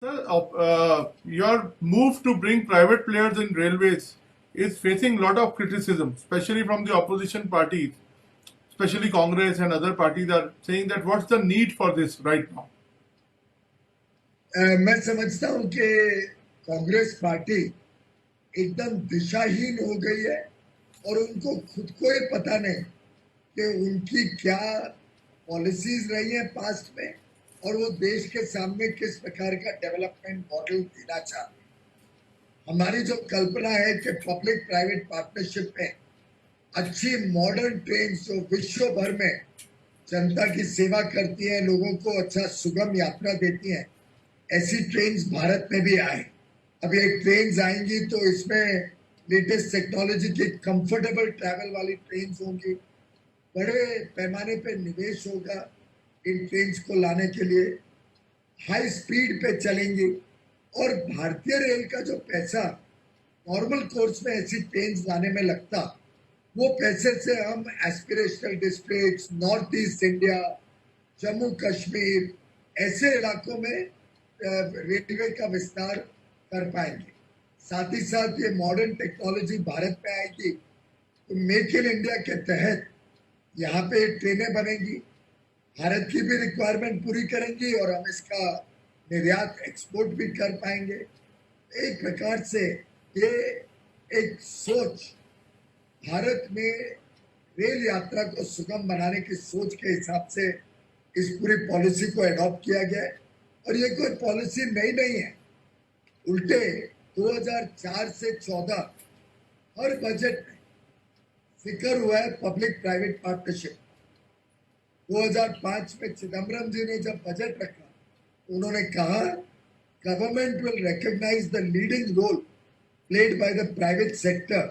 Sir, your move to bring private players in railways is facing a lot of criticism, especially from the opposition parties, especially Congress and other parties are saying that what's the need for this right now? मैं समझता हूं कि Congress party एकदम दिशाहीन हो गई है और उनको खुद को ही पता नहीं कि उनकी क्या पॉलिसीज रही हैं पास्ट में और वो देश के सामने किस प्रकार का डेवलपमेंट मॉडल देना चाहते हैं। हमारी जो कल्पना है कि पब्लिक प्राइवेट पार्टनरशिप में अच्छी मॉडर्न ट्रेन जो विश्व भर में जनता की सेवा करती हैं, लोगों को अच्छा सुगम यात्रा देती हैं, ऐसी ट्रेन्स भारत में भी आए। अब ये ट्रेन्स आएंगी तो इसमें लेटेस्ट टेक्नोलॉजी की कंफर्टेबल ट्रैवल वाली ट्रेन्स होंगी, बड़े पैमाने पे निवेश होगा इन ट्रेन्स को लाने के लिए, हाई स्पीड पे चलेंगी और भारतीय रेल का जो पैसा नॉर्मल कोर्स में ऐसी ट्रेन्स लाने में लगता, वो पैसे से हम aspirational districts, north east India, Jammu Kashmir ऐसे इलाकों में रेलवे का विस्तार कर पाएंगे। साथ ही साथ ये मॉडर्न टेक्नोलॉजी भारत में आएगी तो मेक इन इंडिया के तहत यहाँ पे ट्रेनें बनेंगी, भारत की भी रिक्वायरमेंट पूरी करेंगी और हम इसका निर्यात एक्सपोर्ट भी कर पाएंगे। एक प्रकार से ये एक सोच भारत में रेल यात्रा को सुगम बनाने की सोच के हिसाब से इस पूरी पॉलिसी को एडॉप्ट किया गया है और ये कोई पॉलिसी नई नहीं है। उल्टे 2004 से 14 हर बजट में जिक्र हुआ है पब्लिक प्राइवेट पार्टनरशिप। 2005 में चिदम्बरम जी ने जब बजट रखा, उन्होंने कहा government will recognise the leading role played by the private sector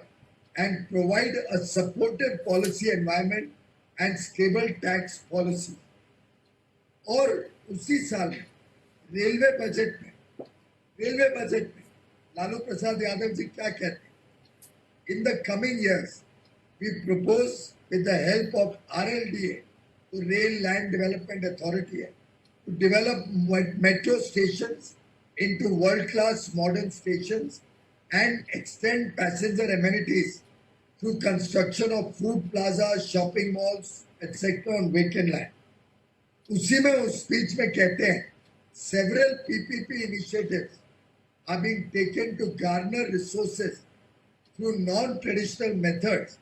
and provide a supportive policy environment and stable tax policy। और उसी साल रेलवे बजट में लालू प्रसाद यादव जी क्या कहते हैं, in the coming years we propose with the help of RLDA to Rail Land Development Authority to develop metro stations into world-class modern stations and extend passenger amenities through construction of food plazas, shopping malls, etc. on vacant land। उसी में उस speech में कहते हैं several PPP initiatives are being taken to garner resources through non-traditional methods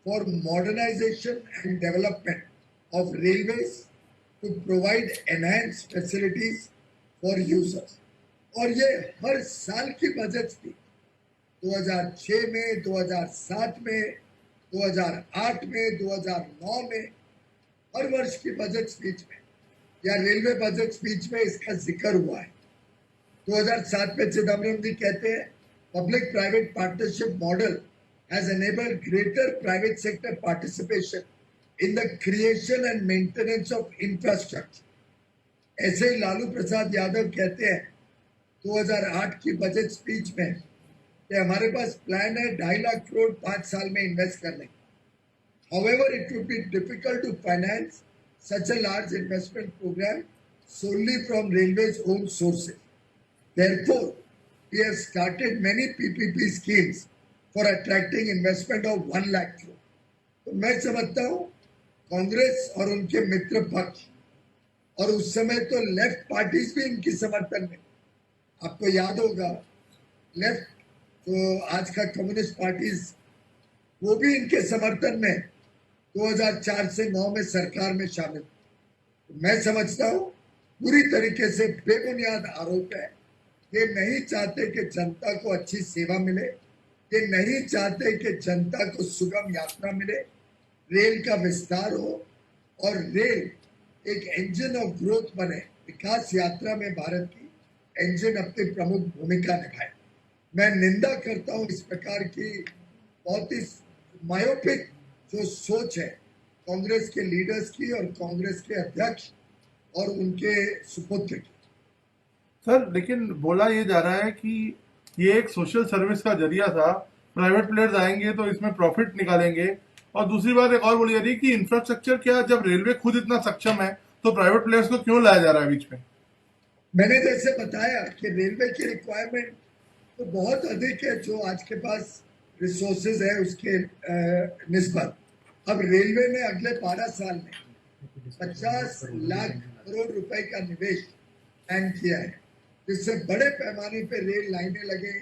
for modernization and development of railways to provide enhanced facilities for users। और ये हर साल की बजट थी, 2006 में, 2007 में, 2008 में, 2009 में, हर वर्ष की बजट स्पीच में या रेलवे बजट स्पीच में इसका जिक्र हुआ है। 2007 में चिदम्बरम जी कहते हैं public private partnership model has enabled greater private sector participation in the creation and maintenance of infrastructure। ऐसे ही लालू प्रसाद यादव कहते हैं 2008 की बजट स्पीच में कि हमारे पास प्लान है 2.5 लाख करोड़ 5 साल में इन्वेस्ट करने। However, it would be difficult to finance such a large investment program solely from railways' own sources। Therefore, we have started many PPP schemes for attracting investment of 1 lakh crore. तो मैं समझता हूँ कांग्रेस और उनके मित्र पक्ष और उस समय तो लेफ्ट पार्टीज भी इनकी समर्थन में, आपको याद होगा लेफ्ट तो आज का कम्युनिस्ट पार्टीज वो भी इनके समर्थन में 2004 से 9 में सरकार में शामिल। तो मैं समझता हूँ पूरी तरीके से बेबुनियाद आरोप है। ये नहीं चाहते कि जनता को अच्छी सेवा मिले, ये नहीं चाहते कि जनता को सुगम यात्रा मिले, रेल का विस्तार हो और रेल एक इंजन ऑफ ग्रोथ बने, विकास यात्रा में भारत की इंजन अपनी प्रमुख भूमिका निभाए। मैं निंदा करता हूं इस प्रकार की बहुत ही मायोपिक जो सोच है कांग्रेस के लीडर्स की और कांग्रेस के अध्यक्ष और उनके सुपुत्र की। सर, लेकिन बोला ये जा रहा है कि ये एक सोशल सर्विस का जरिया था, प्राइवेट प्लेयर्स आएंगे तो इसमें प्रॉफिट निकालेंगे, और दूसरी बात एक और बोली जा रही है कि इंफ्रास्ट्रक्चर क्या, जब रेलवे खुद इतना सक्षम है तो प्राइवेट प्लेयर्स को क्यों लाया जा रहा है बीच में? मैंने जैसे बताया कि रेलवे की रिक्वायरमेंट तो बहुत अधिक है जो आज के पास रिसोर्सेज है उसके निस्बत। अब रेलवे ने अगले 12 साल में 50 लाख करोड़ रुपए का निवेश प्लान किया है, जिससे बड़े पैमाने पे रेल लाइनें लगे,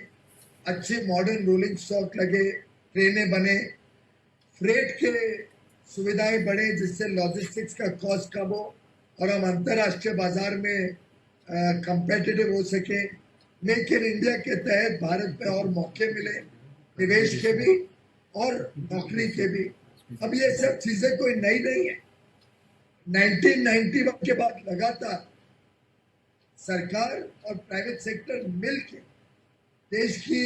अच्छी मॉडर्न रोलिंग स्टॉक लगे, ट्रेनें बने, फ्रेट के सुविधाएं बढ़े, जिससे लॉजिस्टिक्स का कॉस्ट कम हो और हम अंतर्राष्ट्रीय बाजार में कंपेटिटिव हो सके। मेक इन इंडिया के तहत भारत में और मौके मिले, निवेश के भी और नौकरी के भी। अब ये सब चीजें कोई नई नहीं है। 1991 के बाद लगातार सरकार और प्राइवेट सेक्टर मिलकर देश की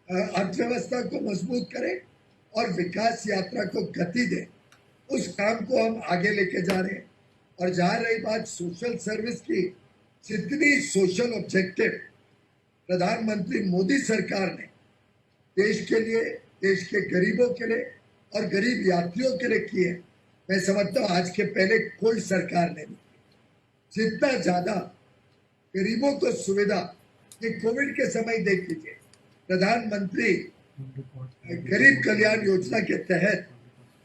अर्थव्यवस्था को मजबूत करें और विकास यात्रा को गति दें, उस काम को हम आगे लेके जा रहे हैं। और जहां रही बात सोशल सर्विस की, जितनी सोशल ऑब्जेक्टिव प्रधानमंत्री मोदी सरकार ने देश के लिए, देश के गरीबों के लिए और गरीब यात्रियों के लिए किए, मैं समझता हूँ आज के पहले कोई सरकार ने नहीं की। जितना ज्यादा गरीबों को सुविधा, ये कोविड के समय देख लीजिए, प्रधानमंत्री गरीब कल्याण योजना के तहत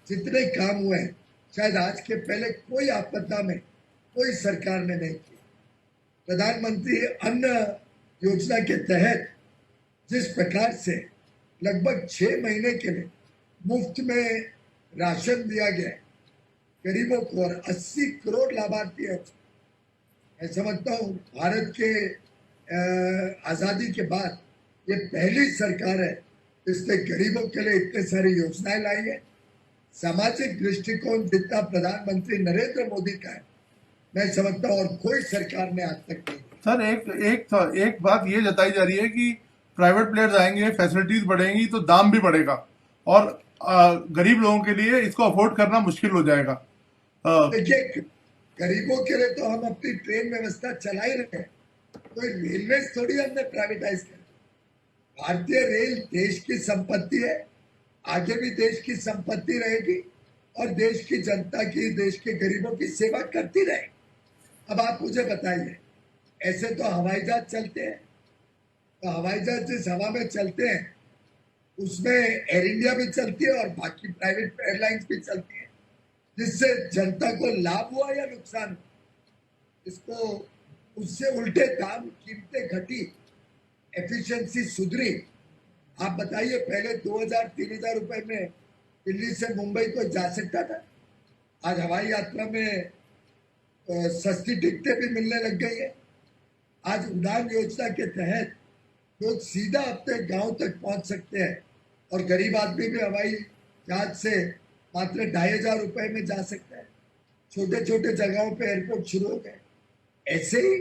जितने काम हुए हैं, शायद आज के पहले कोई आपदा में कोई सरकार ने नहीं की। प्रधानमंत्री अन्न योजना के तहत जिस प्रकार से लगभग 6 महीने के लिए मुफ्त में राशन दिया गया गरीबों को और 80 करोड़ लाभार्थी है। मैं समझता हूँ भारत के आजादी के बाद ये पहली सरकार है जिसने गरीबों के लिए इतने सारी योजनाएं लाई है। सामाजिक दृष्टिकोण जितना प्रधानमंत्री नरेंद्र मोदी का है, मैं समझता हूँ और कोई सरकार ने आज तक नहीं। सर एक बात ये जताई जा रही है कि प्राइवेट प्लेयर्स आएंगे, फैसिलिटीज बढ़ेंगी तो दाम भी बढ़ेगा और गरीब लोगों के लिए इसको अफोर्ड करना मुश्किल हो जाएगा। देखिए, गरीबों के लिए तो हम अपनी ट्रेन व्यवस्था चला ही रहे हैं, कोई रेलवे थोड़ी हमने प्राइवेटाइज कर। भारतीय रेल देश की संपत्ति है, आगे भी देश की संपत्ति रहेगी और देश की जनता की, देश के गरीबों की सेवा करती रहे। अब आप मुझे बताइए, ऐसे तो हवाई जहाज चलते हैं, तो हवाई जहाज जिस हवा में चलते हैं उसमें एयर इंडिया भी चलती है और बाकी प्राइवेट एयरलाइंस भी चलती है, जिससे जनता को लाभ हुआ या नुकसान हुआ? इसको उससे उल्टे दाम, कीमतें घटी, एफिशिएंसी सुधरी। आप बताइए, पहले 2000-3000 रुपए में दिल्ली से मुंबई को जा सकता था, आज हवाई यात्रा में सस्ती टिकटें भी मिलने लग गई है। आज उड़ान योजना के तहत लोग सीधा अपने गांव तक पहुंच सकते हैं और गरीब आदमी भी हवाई जहाज से मात्र 2500 रुपए में जा सकता है। छोटे छोटे जगहों पे एयरपोर्ट शुरू हो गए। ऐसे ही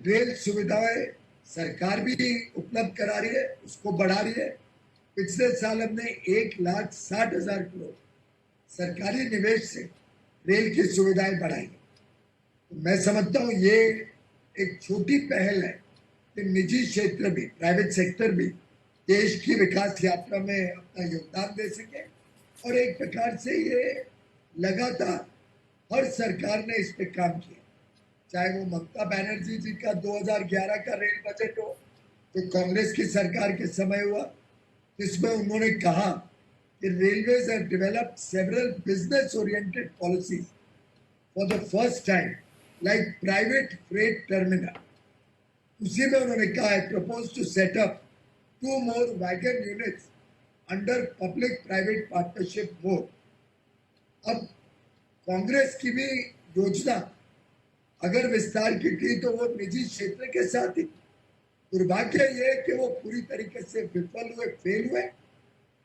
रेल सुविधाएं सरकार भी उपलब्ध करा रही है, उसको बढ़ा रही है। पिछले साल हमने 1,60,000 करोड़ सरकारी निवेश से रेल की सुविधाएं बढ़ाई। तो मैं समझता हूँ ये एक छोटी पहल है कि निजी क्षेत्र भी, प्राइवेट सेक्टर भी देश की विकास यात्रा में अपना योगदान दे सके। और एक प्रकार से ये लगातार हर सरकार ने इस पे काम किया, चाहे वो ममता बनर्जी जी का 2011 का रेल बजट हो, जो कांग्रेस की सरकार के समय हुआ, जिसमें उन्होंने कहा कि railways have developed several business oriented policies for the first time, like private freight terminal. उसी में उन्होंने कहा है, propose to set up 2 more wagon units under public private partnership mode. अब कांग्रेस की भी योजना अगर विस्तार की थी तो वो निजी क्षेत्र के साथ ही। दुर्भाग्य ये है कि वो पूरी तरीके से विफल हुए, फेल हुए।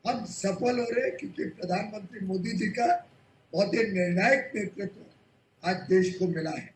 हम सफल हो रहे क्योंकि प्रधानमंत्री मोदी जी का बहुत ही निर्णायक नेतृत्व आज देश को मिला है।